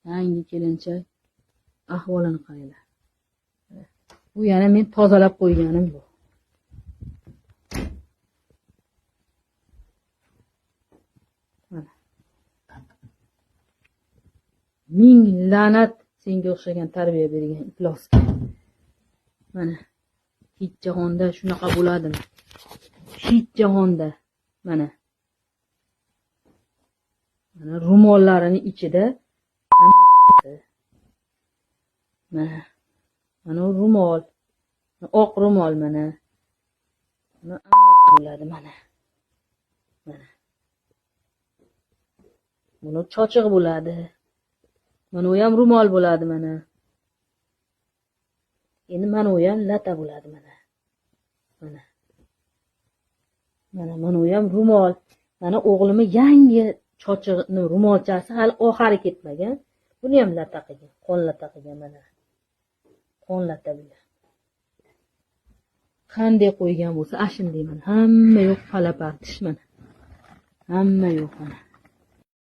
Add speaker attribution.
Speaker 1: Yangi kelinchak ahvolini qaranglar. Bu yana men tozalab qo'yganim bu. Mana. Ming la'nat senga o'xshagan tarbiya bergan iflosga. Mana. Hech jahonda shunaqa bo'ladimi? Hech jahonda. Mana. Mana ro'mollarining ichida mana. Mana ro'mol. Oq ro'mol mana. Mana bo'ladi mana. Mana. Buni chochiq bo'ladi. Mana u ham ro'mol bo'ladi mana. Endi mana u ham lata bo'ladi mana. Mana. Mana u ham ro'mol. Mana o'g'limi yangi chochiqni ro'molchasi hali oxiri ketmagan. Buni ham lata qilgan, qon lata qilgan mana. Qon lata bilan. Qanday qo'ygan bo'lsa, ashunday mana. Hamma yo'q palapartish mana. Hamma yo'q mana.